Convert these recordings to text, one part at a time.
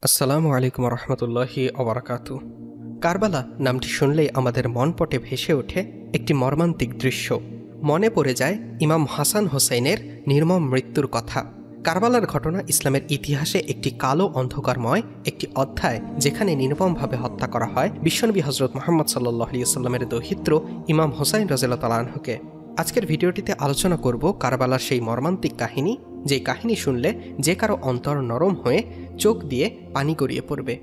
আসসালামু আলাইকুম রহমতুল্লাহি ওবারাকাতু। কারবালা নামটি শুনলেই আমাদের মনপটে ভেসে ওঠে একটি মর্মান্তিক দৃশ্য। মনে পড়ে যায় ইমাম হাসান হোসেইনের নির্মম মৃত্যুর কথা। কারবালার ঘটনা ইসলামের ইতিহাসে একটি কালো অন্ধকারময় একটি অধ্যায়, যেখানে নির্মমভাবে হত্যা করা হয় বিশ্বনবী হজরত মুহাম্মদ সাল্লাল্লাহু আলাইহি ওয়াসাল্লামের দৌহিত্র ইমাম হোসাইন রাদিয়াল্লাহু তাআলা আনহুকে। আজকের ভিডিওটিতে আলোচনা করব কারবালার সেই মর্মান্তিক কাহিনী, যে কাহিনী শুনলে যে কারো অন্তর নরম হয়ে চোখ দিয়ে পানি গড়িয়ে পড়বে।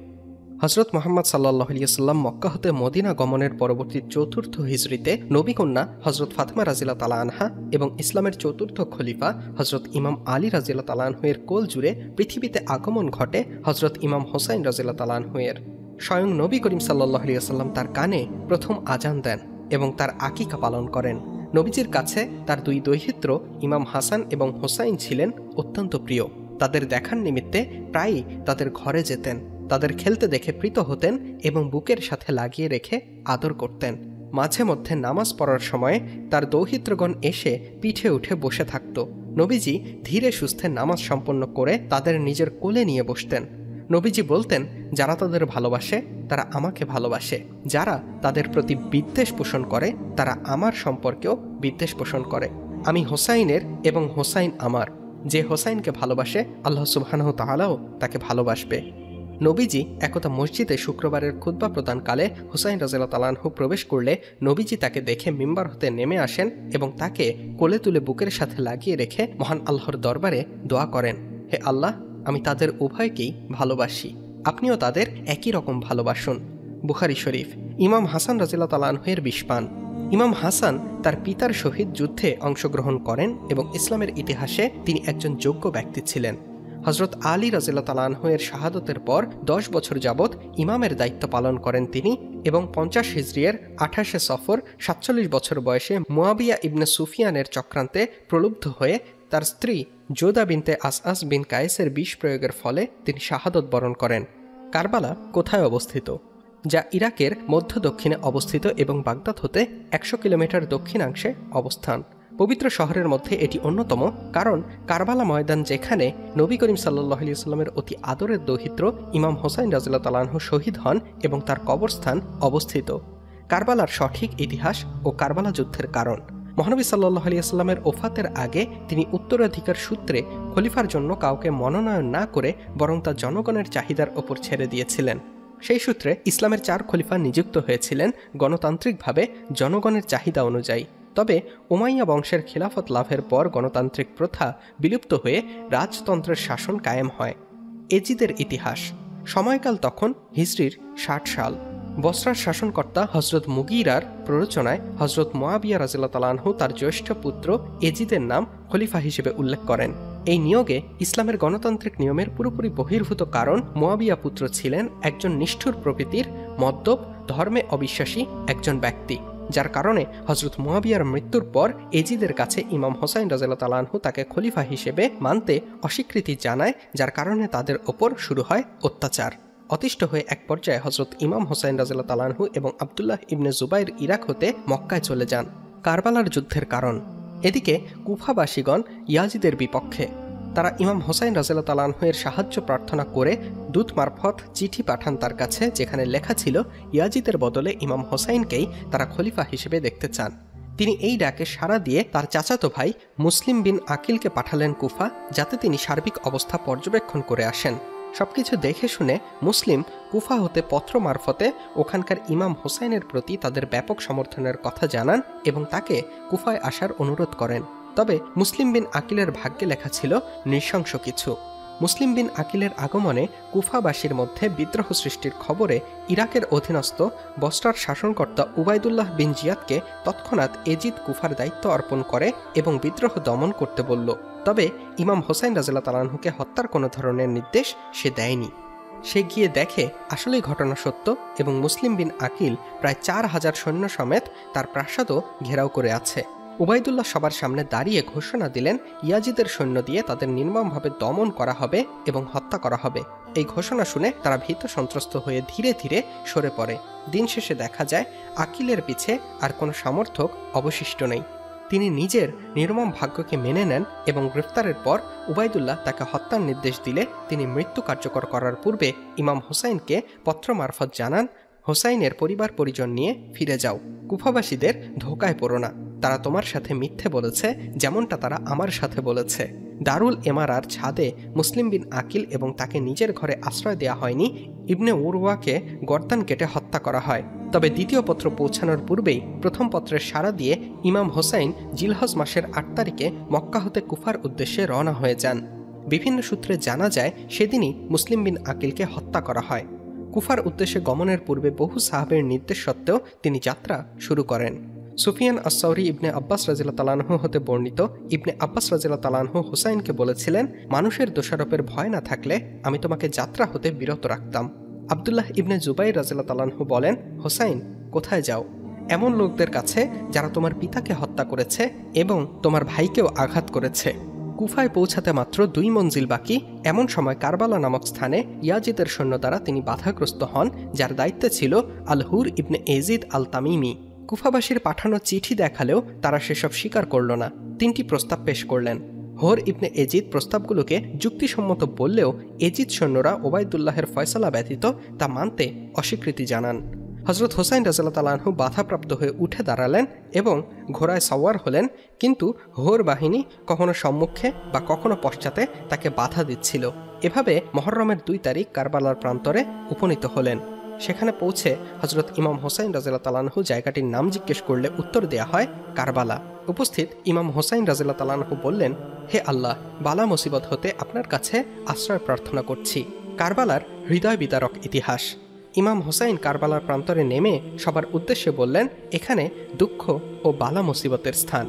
হজরত মুহাম্মদ সাল্লাল্লাহু আলাইহি ওয়াসাল্লাম মক্কা হতে মদিনা গমনের পরবর্তী চতুর্থ হিজরিতে নবীকন্যা হজরত ফাতেমা রাদিয়াল্লাহু তাআলা আনহা এবং ইসলামের চতুর্থ খলিফা হজরত ইমাম আলী রাদিয়াল্লাহু তাআলা আনহুয়ের কোল জুড়ে পৃথিবীতে আগমন ঘটে হজরত ইমাম হোসাইন রাদিয়াল্লাহু তাআলা আনহুয়ের। স্বয়ং নবী করিম সাল্লাল্লাহু আলাইহি ওয়াসাল্লাম তার কানে প্রথম আজান দেন এবং তার আকিকা পালন করেন। নবীজির কাছে তার দুই দৌহিত্র ইমাম হাসান এবং হোসাইন ছিলেন অত্যন্ত প্রিয়। তাদের দেখার নিমিত্তে প্রায়ই তাদের ঘরে যেতেন, তাদের খেলতে দেখে প্রীত হতেন এবং বুকের সাথে লাগিয়ে রেখে আদর করতেন। মাঝে মধ্যে নামাজ পড়ার সময়ে তার দৌহিত্রগণ এসে পিঠে উঠে বসে থাকত। নবীজি ধীরে সুস্থে নামাজ সম্পন্ন করে তাদের নিজের কোলে নিয়ে বসতেন। নবীজি বলতেন, যারা তাদের ভালোবাসে তারা আমাকে ভালোবাসে, যারা তাদের প্রতি বিদ্বেষ পোষণ করে তারা আমার সম্পর্কেও বিদ্বেষ পোষণ করে। আমি হোসাইনের এবং হোসাইন আমার। যে হোসাইনকে ভালোবাসে আল্লাহ সুবহানাহু ওয়া তাআলাও তাকে ভালোবাসবে। নবীজি একদা মসজিদে শুক্রবারের খুতবা প্রদানকালে হোসাইন রাদিয়াল্লাহু তাআলা আনহু প্রবেশ করলে নবীজি তাকে দেখে মিম্বার হতে নেমে আসেন এবং তাকে কোলে তুলে বুকের সাথে লাগিয়ে রেখে মহান আল্লাহর দরবারে দোয়া করেন, হে আল্লাহ, আমি তাদের উভয়কেই ভালোবাসি, আপনিও তাদের একই রকম ভালোবাসুন। বুখারী শরীফ। ইমাম হাসান রাদিয়াল্লাহু তাআলা আনহুয়ের বিষপান। ইমাম হাসান তার পিতার সহিত যুদ্ধে অংশগ্রহণ করেন এবং ইসলামের ইতিহাসে তিনি একজন যোগ্য ব্যক্তি ছিলেন। হজরত আলী রাদিয়াল্লাহু তাআলা আনহুয়ের শাহাদতের পর 10 বছর যাবৎ ইমামের দায়িত্ব পালন করেন তিনি এবং 50 হিজরিয়ের 28শে সফর 47 বছর বয়সে মুয়াবিয়া ইবনে সুফিয়ানের চক্রান্তে প্রলুব্ধ হয়ে তার স্ত্রী জোদা বিনতে আসআস বিন কায়েসের বিষ প্রয়োগের ফলে তিনি শাহাদত বরণ করেন। কারবালা কোথায় অবস্থিত? যা ইরাকের মধ্য দক্ষিণে অবস্থিত এবং বাগদাদ হতে 100 কিলোমিটার দক্ষিণাংশে অবস্থান। পবিত্র শহরের মধ্যে এটি অন্যতম, কারণ কারবালা ময়দান যেখানে নবী করিম সাল্লাল্লাহু আলাইহি ওয়াসাল্লামের অতি আদরের দৌহিত্র ইমাম হোসাইন রাদিয়াল্লাহু তাআলা আনহু শহীদ হন এবং তার কবরস্থান অবস্থিত। কারবালার সঠিক ইতিহাস ও কারবালা যুদ্ধের কারণ। মহানবী সাল্লাল্লাহু আলাইহি ওয়াসাল্লামের ওফাতের আগে তিনি উত্তরাধিকার সূত্রে খলিফার জন্য কাউকে মনোনয়ন না করে বরং তা জনগণের চাহিদার ওপর ছেড়ে দিয়েছিলেন। সেই সূত্রে ইসলামের 4 খলিফা নিযুক্ত হয়েছিলেন গণতান্ত্রিকভাবে জনগণের চাহিদা অনুযায়ী। তবে উমাইয়া বংশের খিলাফত লাভের পর গণতান্ত্রিক প্রথা বিলুপ্ত হয়ে রাজতন্ত্রের শাসন কায়েম হয়। এজিদের ইতিহাস। সময়কাল তখন হিজরির 60 সাল। বসরার শাসনকর্তা হজরত মুগীরার প্ররোচনায় হজরত মুয়াবিয়া রাদিয়াল্লাহু তাআলা আনহু তার জ্যেষ্ঠ পুত্র এজিদের নাম খলিফা হিসেবে উল্লেখ করেন। এই নিয়োগে ইসলামের গণতান্ত্রিক নিয়মের পুরোপুরি বহির্ভূত, কারণ মুয়াবিয়া পুত্র ছিলেন একজন নিষ্ঠুর প্রকৃতির মদ্যপ ধর্মে অবিশ্বাসী একজন ব্যক্তি, যার কারণে হজরত মুয়াবিয়ার মৃত্যুর পর এজিদের কাছে ইমাম হোসাইন রাদিয়াল্লাহু তাআলা আনহু তাকে খলিফা হিসেবে মানতে অস্বীকৃতি জানায়, যার কারণে তাদের ওপর শুরু হয় অত্যাচার। অতিষ্ঠ হয়ে এক পর্যায়ে হজরত ইমাম হোসাইন রাদিয়াল্লাহু তাআলা আনহু এবং আব্দুল্লাহ ইবনে জুবাইর ইরাক হতে মক্কায় চলে যান। কারবালার যুদ্ধের কারণ। এদিকে কুফাবাসীগণ ইয়াজিদের বিপক্ষে। তারা ইমাম হোসাইন রাদিয়াল্লাহু তাআলা আনহুয়ের সাহায্য প্রার্থনা করে দূত মারফত চিঠি পাঠান তার কাছে, যেখানে লেখা ছিল ইয়াজিদের বদলে ইমাম হোসাইনকেই তারা খলিফা হিসেবে দেখতে চান। তিনি এই ডাকে সাড়া দিয়ে তার চাচাতো ভাই মুসলিম বিন আকিলকে পাঠালেন কুফা, যাতে তিনি সার্বিক অবস্থা পর্যবেক্ষণ করে আসেন। সবকিছু দেখে শুনে মুসলিম কুফা হতে পত্র মারফতে ওখানকার ইমাম হোসাইনের প্রতি তাদের ব্যাপক সমর্থনের কথা জানান এবং তাকে কুফায় আসার অনুরোধ করেন। তবে মুসলিম বিন আকিলের ভাগ্যে লেখা ছিল নৃশংস কিছু। মুসলিম বিন আকিলের আগমনে কুফাবাসীর মধ্যে বিদ্রোহ সৃষ্টির খবরে ইরাকের অধীনস্থ বসরার শাসনকর্তা উবাইদুল্লাহ বিন জিয়াদকে তৎক্ষণাৎ এজিদ কুফার দায়িত্ব অর্পণ করে এবং বিদ্রোহ দমন করতে বলল। তবে ইমাম হোসাইন রাদিয়াল্লাহু তাআলা আনহুকে হত্যার কোনো ধরনের নির্দেশ সে দেয়নি। সে গিয়ে দেখে আসলেই ঘটনা সত্য এবং মুসলিম বিন আকিল প্রায় 4000 সৈন্য সমেত তার প্রাসাদও ঘেরাও করে আছে। উবাইদুল্লাহ সবার সামনে দাঁড়িয়ে ঘোষণা দিলেন, ইয়াজিদের সৈন্য দিয়ে তাদের নির্মমভাবে দমন করা হবে এবং হত্যা করা হবে। এই ঘোষণা শুনে তারা ভীত সন্ত্রস্ত হয়ে ধীরে ধীরে সরে পড়ে। দিন শেষে দেখা যায় আকিলের পিছে আর কোনো সমর্থক অবশিষ্ট নেই। তিনি নিজের নির্মম ভাগ্যকে মেনে নেন এবং গ্রেফতারের পর উবাইদুল্লাহ তাকে হত্যার নির্দেশ দিলে তিনি মৃত্যু কার্যকর করার পূর্বে ইমাম হোসাইনকে পত্র মারফত জানান, হোসাইনের পরিবার পরিজন নিয়ে ফিরে যাও, কুফাবাসীদের ধোকায় পড়ো না, তারা তোমার সাথে মিথ্যে বলেছে যেমনটা তারা আমার সাথে বলেছে। দারুল এমারার ছাদে মুসলিম বিন আকিল এবং তাকে নিজের ঘরে আশ্রয় দেওয়া হয়নি, ইবনে উরওয়াকে গর্দান কেটে হত্যা করা হয়। তবে দ্বিতীয় পত্র পৌঁছানোর পূর্বেই প্রথম পত্রের সাড়া দিয়ে ইমাম হোসাইন জিলহজ মাসের 8 তারিখে মক্কা হতে কুফার উদ্দেশ্যে রওনা হয়ে যান। বিভিন্ন সূত্রে জানা যায় সেদিনই মুসলিম বিন আকিলকে হত্যা করা হয়। কুফার উদ্দেশ্যে গমনের পূর্বে বহু সাহাবের নির্দেশ সত্ত্বেও তিনি যাত্রা শুরু করেন। সুফিয়ান আস-সাউরি ইবনে আব্বাস রাদিয়াল্লাহু তাআলা আনহু হতে বর্ণিত, ইবনে আব্বাস রাদিয়াল্লাহু তাআলা আনহু হোসাইনকে বলেছিলেন, মানুষের দোষারোপের ভয় না থাকলে আমি তোমাকে যাত্রা হতে বিরত রাখতাম। আব্দুল্লাহ ইবনে জুবাইর রাদিয়াল্লাহু তাআলা আনহু বলেন, হোসাইন কোথায় যাও? এমন লোকদের কাছে যারা তোমার পিতাকে হত্যা করেছে এবং তোমার ভাইকেও আঘাত করেছে। কুফায় পৌঁছাতে মাত্র 2 মঞ্জিল বাকি এমন সময় কারবালা নামক স্থানে ইয়াজিদের সৈন্য দ্বারা তিনি বাধাগ্রস্ত হন, যার দায়িত্বে ছিল আল হুর ইবনে এজিদ আল তামিমি। কুফাবাসীর পাঠানো চিঠি দেখালেও তারা সেসব স্বীকার করল না। 3টি প্রস্তাব পেশ করলেন। হোর ইবনে এজিদ প্রস্তাবগুলোকে যুক্তিসম্মত বললেও এজিদ সৈন্যরা ওবায়দুল্লাহের ফয়সালা ব্যতীত তা মানতে অস্বীকৃতি জানান। হজরত হোসাইন রাদিয়াল্লাহু তাআলা আনহু বাধাপ্রাপ্ত হয়ে উঠে দাঁড়ালেন এবং ঘোড়ায় সওয়ার হলেন, কিন্তু হোর বাহিনী কখনো সম্মুখে বা কখনো পশ্চাতে তাকে বাধা দিচ্ছিল। এভাবে মুহররমের 2 তারিখ কারবালার প্রান্তরে উপনীত হলেন। সেখানে পৌঁছে হজরত ইমাম হোসাইন রাদিয়াল্লাহু তাআলা আনহু জায়গাটির নাম জিজ্ঞেস করলে উত্তর দেয়া হয় কারবালা। উপস্থিত ইমাম হোসাইন রাদিয়াল্লাহু তাআলা আনহু বললেন, হে আল্লাহ, বালা মুসিবত হতে আপনার কাছে আশ্রয় প্রার্থনা করছি। কারবালার হৃদয় বিদারক ইতিহাস। ইমাম হোসাইন কারবালার প্রান্তরে নেমে সবার উদ্দেশ্যে বললেন, এখানে দুঃখ ও বালা মুসিবতের স্থান,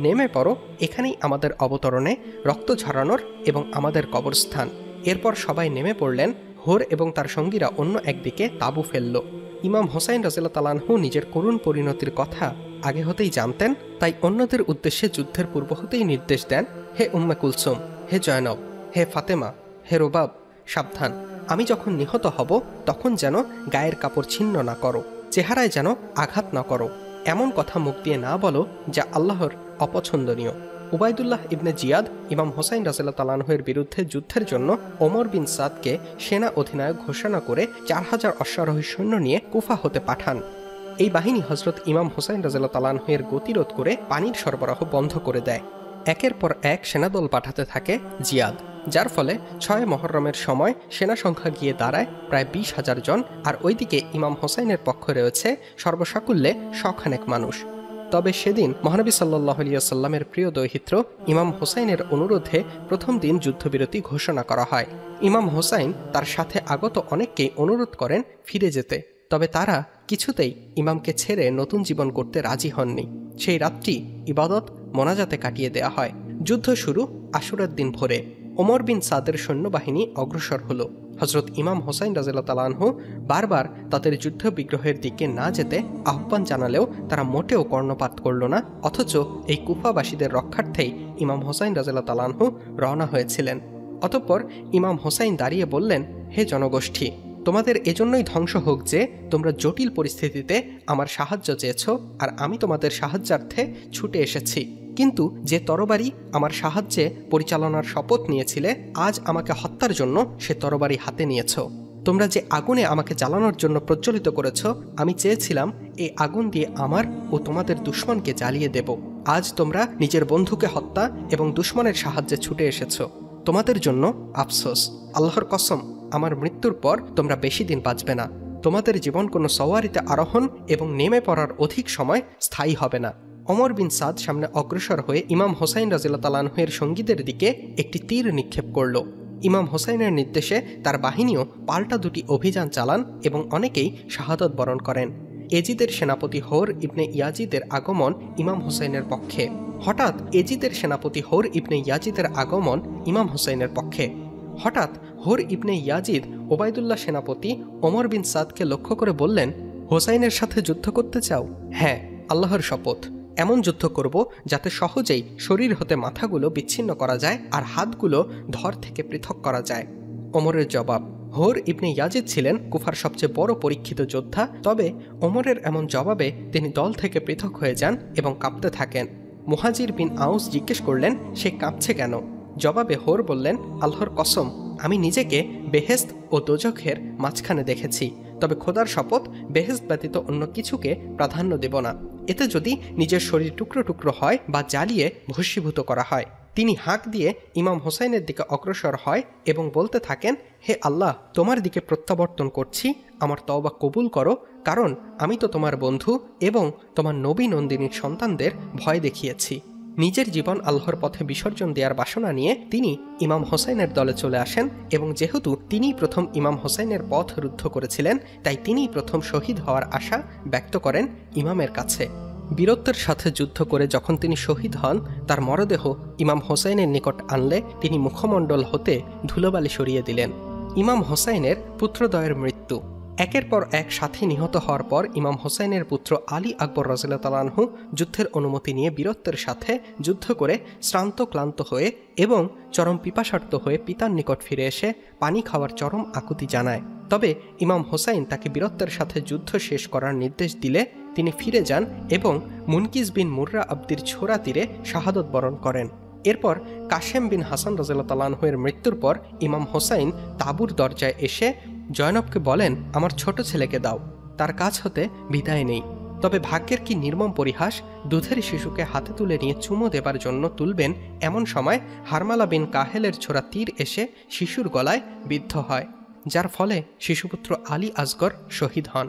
নেমে পড়ো, এখানেই আমাদের অবতরণে রক্ত ঝরানোর এবং আমাদের কবরস্থান। এরপর সবাই নেমে পড়লেন। হোর এবং তার সঙ্গীরা অন্য একদিকে তাঁবু ফেলল। ইমাম হোসাইন রাদিয়াল্লাহু তাআলা আনহু নিজের করুণ পরিণতির কথা আগে হতেই জানতেন, তাই অন্যদের উদ্দেশ্যে যুদ্ধের পূর্ব হতেই নির্দেশ দেন, হে উম্মে কুলসুম, হে জয়নব, হে ফাতেমা, হে রোবাব, সাবধান, আমি যখন নিহত হব তখন যেন গায়ের কাপড় ছিন্ন না করো, চেহারায় যেন আঘাত না করো, এমন কথা মুখ দিয়ে না বলো যা আল্লাহর অপছন্দনীয়। উবাইদুল্লাহ ইবনে জিয়াদ ইমাম হোসাইন রাদিয়াল্লাহু তাআলা আনহুর বিরুদ্ধে যুদ্ধের জন্য ওমর বিন সাদকে সেনা অধিনায়ক ঘোষণা করে 4000 অশ্বারোহী সৈন্য নিয়ে কুফা হতে পাঠান। এই বাহিনী হজরত ইমাম হোসাইন রাদিয়াল্লাহু তাআলা আনহুর গতিরোধ করে পানির সরবরাহ বন্ধ করে দেয়। একের পর এক সেনাদল পাঠাতে থাকে জিয়াদ, যার ফলে 6 মুহররমের সময় সেনা সংখ্যা গিয়ে দাঁড়ায় প্রায় 20,000 জন। আর ওইদিকে ইমাম হোসাইনের পক্ষে রয়েছে সর্বসাকুল্যে 100 মানুষ। তবে সেদিন মহানবী সাল্লাল্লাহু আলাইহি ওয়াসাল্লামের প্রিয় দৌহিত্র ইমাম হোসাইনের অনুরোধে প্রথম দিন যুদ্ধবিরতি ঘোষণা করা হয়। ইমাম হোসাইন তার সাথে আগত অনেককেই অনুরোধ করেন ফিরে যেতে, তবে তারা কিছুতেই ইমামকে ছেড়ে নতুন জীবন করতে রাজি হননি। সেই রাতটি ইবাদত মোনাজাতে কাটিয়ে দেয়া হয়। যুদ্ধ শুরু আশুরার দিন ভোরে। ওমর বিন সাদের সৈন্যবাহিনী অগ্রসর হল। হজরত ইমাম হোসাইন রাদিয়াল্লাহু তাআলা আনহু বারবার তাদের যুদ্ধ বিগ্রহের দিকে না যেতে আহ্বান জানালেও তারা মোটেও কর্ণপাত করল না। অথচ এই কুফাবাসীদের রক্ষার্থেই ইমাম হোসাইন রাদিয়াল্লাহু তাআলা আনহু রওনা হয়েছিলেন। অতঃপর ইমাম হোসাইন দাঁড়িয়ে বললেন, হে জনগোষ্ঠী, তোমাদের এজন্যই ধ্বংস হোক যে তোমরা জটিল পরিস্থিতিতে আমার সাহায্য চেয়েছ, আর আমি তোমাদের সাহায্যার্থে ছুটে এসেছি। কিন্তু যে তরবারি আমার সাহায্যে পরিচালনার শপথ নিয়েছিলে, আজ আমাকে হত্যার জন্য সে তরবারি হাতে নিয়েছ। তোমরা যে আগুনে আমাকে জ্বালানোর জন্য প্রজ্বলিত করেছ, আমি চেয়েছিলাম এই আগুন দিয়ে আমার ও তোমাদের দুশমনকে জ্বালিয়ে দেব। আজ তোমরা নিজের বন্ধুকে হত্যা এবং দুশমনের সাহায্যে ছুটে এসেছ। তোমাদের জন্য আফসোস। আল্লাহর কসম, আমার মৃত্যুর পর তোমরা বেশি দিন বাঁচবে না। তোমাদের জীবন কোনো সওয়ারিতে আরোহণ এবং নেমে পড়ার অধিক সময় স্থায়ী হবে না। ওমর বিন সাদ সামনে অগ্রসর হয়ে ইমাম হোসাইন রাদিয়াল্লাহু তাআলা আনহুর সঙ্গীদের দিকে একটি তীর নিক্ষেপ করল। ইমাম হোসাইনের নির্দেশে তার বাহিনীও পাল্টা 2টি অভিযান চালান এবং অনেকেই শাহাদত বরণ করেন। এজিদের সেনাপতি হোর ইবনে ইয়াজিদের আগমন ইমাম হোসাইনের পক্ষে। হঠাৎ এজিদের সেনাপতি হোর ইবনে ইয়াজিদের আগমন ইমাম হোসাইনের পক্ষে। হঠাৎ হোর ইবনে ইয়াজিদ ওবায়দুল্লাহ সেনাপতি ওমর বিন সাদকে লক্ষ্য করে বললেন, হোসাইনের সাথে যুদ্ধ করতে চাও? হ্যাঁ, আল্লাহর শপথ, এমন যুদ্ধ করব যাতে সহজেই শরীর হতে মাথাগুলো বিচ্ছিন্ন করা যায় আর হাতগুলো ধর থেকে পৃথক করা যায়। ওমরের জবাব। হোর ইবনে ইয়াজিদ ছিলেন কুফার সবচেয়ে বড় পরীক্ষিত যোদ্ধা। তবে ওমরের এমন জবাবে তিনি দল থেকে পৃথক হয়ে যান এবং কাঁপতে থাকেন। মুহাজির বিন আউস জিজ্ঞেস করলেন, সে কাঁপছে কেন? জবাবে হোর বললেন, আল্লাহর কসম, আমি নিজেকে বেহেশত ও দোজখের মাঝখানে দেখেছি, তবে খোদার শপথ, বেহেশত ব্যতীত অন্য কিছুকে প্রাধান্য দেব না। এতে যদি নিজের শরীর টুকরো টুকরো হয় বা জ্বালিয়ে ভস্মীভূত করা হয়। তিনি হাঁক দিয়ে ইমাম হোসাইনের দিকে অগ্রসর হয় এবং বলতে থাকেন, হে আল্লাহ, তোমার দিকে প্রত্যাবর্তন করছি, আমার তওবা কবুল করো, কারণ আমি তো তোমার বন্ধু এবং তোমার নবী নন্দিনীর সন্তানদের ভয় দেখিয়েছি। নিজের জীবন আল্লাহর পথে বিসর্জন দেওয়ার বাসনা নিয়ে তিনি ইমাম হোসাইনের দলে চলে আসেন এবং যেহেতু তিনিই প্রথম ইমাম হোসাইনের পথ রুদ্ধ করেছিলেন, তাই তিনিই প্রথম শহীদ হওয়ার আশা ব্যক্ত করেন ইমামের কাছে। বীরত্বের সাথে যুদ্ধ করে যখন তিনি শহীদ হন, তার মরদেহ ইমাম হোসাইনের নিকট আনলে তিনি মুখমণ্ডল হতে ধুলোবালি সরিয়ে দিলেন। ইমাম হোসাইনের পুত্রদ্বয়ের মৃত্যু। একের পর এক সাথী নিহত হওয়ার পর ইমাম হোসাইনের পুত্র আলী আকবর রাদিয়াল্লাহু তাআলা আনহু যুদ্ধের অনুমতি নিয়ে বীরত্বের সাথে যুদ্ধ করে শ্রান্ত ক্লান্ত হয়ে এবং চরম পিপাসার্ত হয়ে পিতার নিকট ফিরে এসে পানি খাওয়ার চরম আকুতি জানায়। তবে ইমাম হোসাইন তাকে বীরত্বের সাথে যুদ্ধ শেষ করার নির্দেশ দিলে তিনি ফিরে যান এবং মুনকিস বিন মুররা আব্দির ছোড়া তীরে শাহাদত বরণ করেন। এরপর কাশেম বিন হাসান রাদিয়াল্লাহু তাআলা আনহুর মৃত্যুর পর ইমাম হোসাইন তাঁবুর দরজায় এসে জয়নবকে বলেন, আমার ছোট ছেলেকে দাও, তার কাছ হতে বিদায় নেই। তবে ভাগ্যের কি নির্মম পরিহাস, দুধের শিশুকে হাতে তুলে নিয়ে চুমো দেবার জন্য তুলবেন এমন সময় হারমালা বিন কাহেলের ছোড়া তীর এসে শিশুর গলায় বিদ্ধ হয়, যার ফলে শিশুপুত্র আলী আসগর শহীদ হন।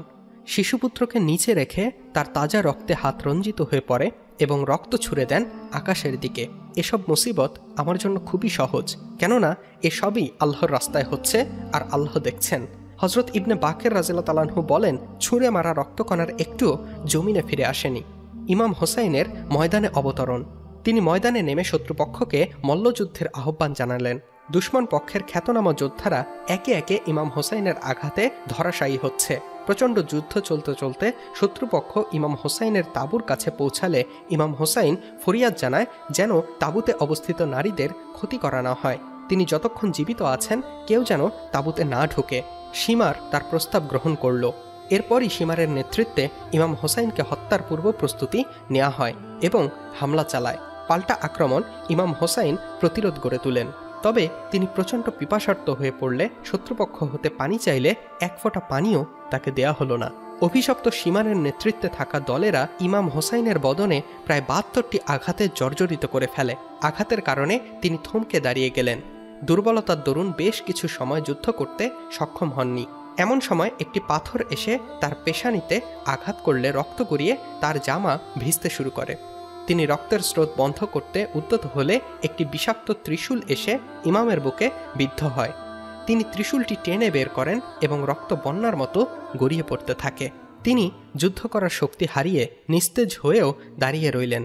শিশুপুত্রকে নিচে রেখে তার তাজা রক্তে হাত রঞ্জিত হয়ে পড়ে এবং রক্ত ছুঁড়ে দেন আকাশের দিকে। এসব মুসিবত আমার জন্য খুবই সহজ, কেননা এসবই আল্লাহর রাস্তায় হচ্ছে আর আল্লাহ দেখছেন। হজরত ইবনে বাকের রাদিয়াল্লাহু তাআলা আনহু বলেন, ছুঁড়ে মারা রক্তকণার একটুও জমিনে ফিরে আসেনি। ইমাম হোসাইনের ময়দানে অবতরণ। তিনি ময়দানে নেমে শত্রুপক্ষকে মল্লযুদ্ধের আহ্বান জানালেন। দুশমন পক্ষের খ্যাতনামা যোদ্ধারা একে একে ইমাম হোসাইনের আঘাতে ধরাশায়ী হচ্ছে। প্রচণ্ড যুদ্ধ চলতে চলতে শত্রুপক্ষ ইমাম হোসাইনের তাঁবুর কাছে পৌঁছালে ইমাম হোসাইন ফরিয়াদ জানায় যেন তাঁবুতে অবস্থিত নারীদের ক্ষতি করা না হয়। তিনি যতক্ষণ জীবিত আছেন কেউ যেন তাঁবুতে না ঢোকে। সীমার তার প্রস্তাব গ্রহণ করল। এরপরই সীমারের নেতৃত্বে ইমাম হোসাইনকে হত্যার পূর্ব প্রস্তুতি নেওয়া হয় এবং হামলা চালায়। পাল্টা আক্রমণ ইমাম হোসাইন প্রতিরোধ গড়ে তোলেন। তবে তিনি প্রচণ্ড পিপাসার্ত হয়ে পড়লে শত্রুপক্ষ হতে পানি চাইলে এক ফোঁটা পানিও তাকে দেয়া হলো না। অভিশপ্ত সীমারের নেতৃত্বে থাকা দলেরা ইমাম হোসাইনের বদনে প্রায় ৭২টি আঘাতে জর্জরিত করে ফেলে। আঘাতের কারণে তিনি থমকে দাঁড়িয়ে গেলেন। দুর্বলতার দরুন বেশ কিছু সময় যুদ্ধ করতে সক্ষম হননি। এমন সময় একটি পাথর এসে তার পেশানিতে আঘাত করলে রক্ত গড়িয়ে তার জামা ভিজতে শুরু করে। তিনি রক্তের স্রোত বন্ধ করতে উদ্যত হলে একটি বিষাক্ত ত্রিশূল এসে ইমামের বুকে বিদ্ধ হয়। তিনি ত্রিশূলটি টেনে বের করেন এবং রক্ত বন্যার মতো গড়িয়ে পড়তে থাকে। তিনি যুদ্ধ করার শক্তি হারিয়ে নিস্তেজ হয়েও দাঁড়িয়ে রইলেন।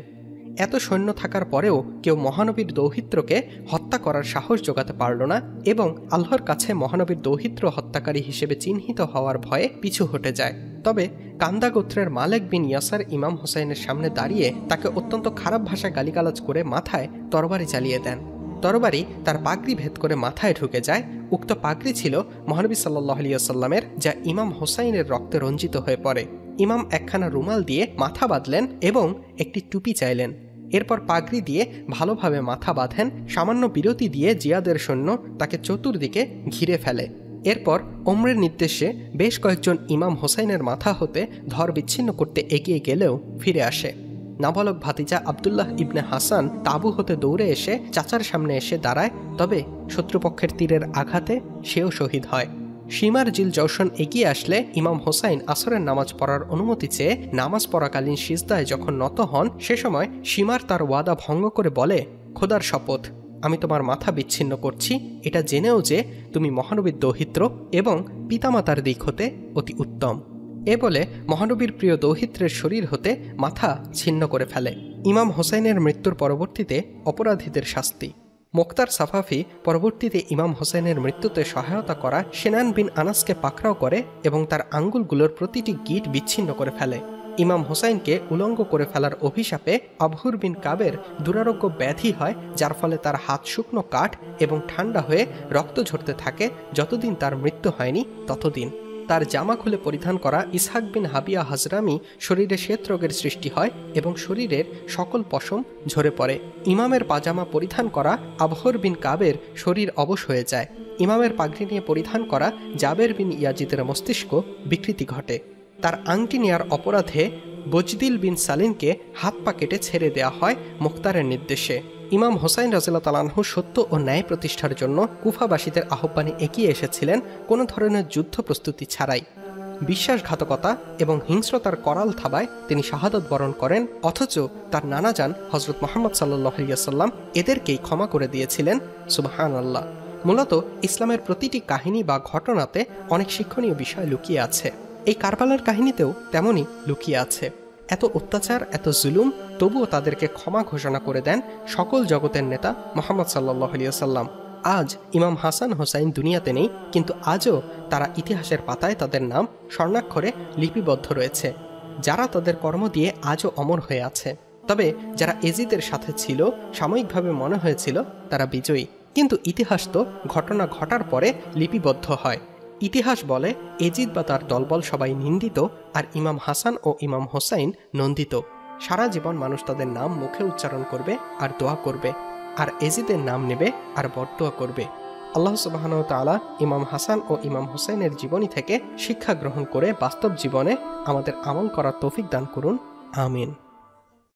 এত সৈন্য থাকার পরেও কেউ মহানবীর দৌহিত্রকে হত্যা করার সাহস জোগাতে পারল না এবং আল্লাহর কাছে মহানবীর দৌহিত্র হত্যাকারী হিসেবে চিহ্নিত হওয়ার ভয়ে পিছু হটে যায়। তবে কান্দা গোত্রের মালেক বিন ইয়াসার ইমাম হোসাইনের সামনে দাঁড়িয়ে তাকে অত্যন্ত খারাপ ভাষায় গালিগালাজ করে মাথায় তরবারি চালিয়ে দেন। তরবারি তার পাগড়ি ভেদ করে মাথায় ঢুকে যায়। উক্ত পাগড়ি ছিল মহানবী সাল্লাল্লাহু আলাইহি ওয়াসাল্লামের, যা ইমাম হোসাইনের রক্তে রঞ্জিত হয়ে পড়ে। ইমাম একখানা রুমাল দিয়ে মাথা বাঁধলেন এবং একটি টুপি চাইলেন। এরপর পাগড়ি দিয়ে ভালোভাবে মাথা বাঁধেন। সামান্য বিরতি দিয়ে জিয়াদের সৈন্য তাকে চতুর্দিকে ঘিরে ফেলে। এরপর ওমরের নির্দেশে বেশ কয়েকজন ইমাম হোসাইনের মাথা হতে ধর বিচ্ছিন্ন করতে এগিয়ে গেলেও ফিরে আসে। নাবালক ভাতিজা আবদুল্লাহ ইবনে হাসান তাঁবু হতে দৌড়ে এসে চাচার সামনে এসে দাঁড়ায়, তবে শত্রুপক্ষের তীরের আঘাতে সেও শহীদ হয়। সীমার জিল জওশন এগিয়ে আসলে ইমাম হোসাইন আসরের নামাজ পড়ার অনুমতি চেয়ে নামাজ পড়াকালীন সিজদায় যখন নত হন, সে সময় সীমার তার ওয়াদা ভঙ্গ করে বলে, খোদার শপথ, আমি তোমার মাথা বিচ্ছিন্ন করছি, এটা জেনেও যে তুমি মহানবীর দৌহিত্র এবং পিতামাতার দিক হতে অতি উত্তম। এ বলে মহানবীর প্রিয় দৌহিত্রের শরীর হতে মাথা ছিন্ন করে ফেলে। ইমাম হোসাইনের মৃত্যুর পরবর্তীতে অপরাধীদের শাস্তি। মোক্তার সাফাফি পরবর্তীতে ইমাম হোসাইনের মৃত্যুতে সহায়তা করা সেনান বিন আনাসকে পাকড়াও করে এবং তার আঙ্গুলগুলোর প্রতিটি গিট বিচ্ছিন্ন করে ফেলে। ইমাম হোসাইনকে উলঙ্গ করে ফেলার অভিশাপে আবহুর বিন কাবের দুরারোগ্য ব্যাধি হয়, যার ফলে তার হাত শুকনো কাঠ এবং ঠান্ডা হয়ে রক্ত ঝরতে থাকে। যতদিন তার মৃত্যু হয়নি ততদিন। তার জামা খুলে পরিধান করা ইসহাক বিন হাবিয়া হাজরামি শরীরে শ্বেত রোগের সৃষ্টি হয় এবং শরীরের সকল পশম ঝরে পড়ে। ইমামের পাজামা পরিধান করা আবহর বিন কাবের শরীর অবশ হয়ে যায়। ইমামের পাগড়ি নিয়ে পরিধান করা জাবের বিন ইয়াজিদের মস্তিষ্ক বিকৃতি ঘটে। তার আংটি নেয়ার অপরাধে বজদিল বিন সালিনকে হাত পা কেটে ছেড়ে দেওয়া হয় মুখতারের নির্দেশে। ইমাম হোসাইন রাদিয়াল্লাহু তাআলা আনহু সত্য ও ন্যায় প্রতিষ্ঠার জন্য কুফাবাসীদের আহ্বানে এগিয়ে এসেছিলেন কোনো ধরনের যুদ্ধ প্রস্তুতি ছাড়াই। বিশ্বাসঘাতকতা এবং হিংস্রতার করাল থাবায় তিনি শাহাদত বরণ করেন, অথচ তার নানাজান হযরত মুহাম্মদ সাল্লাল্লাহু আলাইহি ওয়াসাল্লাম এদেরকেই ক্ষমা করে দিয়েছিলেন। সুবহানাল্লাহ। মূলত ইসলামের প্রতিটি কাহিনী বা ঘটনাতে অনেক শিক্ষণীয় বিষয় লুকিয়ে আছে। এই কারবালার কাহিনীতেও তেমনই লুকিয়ে আছে। এত অত্যাচার, এত জুলুম, তবুও তাদেরকে ক্ষমা ঘোষণা করে দেন সকল জগতের নেতা মুহাম্মদ সাল্লাল্লাহু আলাইহি ওয়াসাল্লাম। আজ ইমাম হাসান হোসাইন দুনিয়াতে নেই, কিন্তু আজও তারা ইতিহাসের পাতায় তাদের নাম স্বর্ণাক্ষরে লিপিবদ্ধ রয়েছে, যারা তাদের কর্ম দিয়ে আজও অমর হয়ে আছে। তবে যারা এজিদের সাথে ছিল, সাময়িকভাবে মনে হয়েছিল তারা বিজয়ী, কিন্তু ইতিহাস তো ঘটনা ঘটার পরে লিপিবদ্ধ হয়। ইতিহাস বলে এজিদ বা তার দলবল সবাই নিন্দিত, আর ইমাম হাসান ও ইমাম হোসাইন নন্দিত। সারা জীবন মানুষ তাদের নাম মুখে উচ্চারণ করবে আর দোয়া করবে, আর এজিদের নাম নেবে আর বদদোয়া করবে। আল্লাহ সুবহানাহু ওয়া তাআলা ইমাম হাসান ও ইমাম হোসাইনের জীবনী থেকে শিক্ষা গ্রহণ করে বাস্তব জীবনে আমাদের আমল করার তৌফিক দান করুন। আমিন।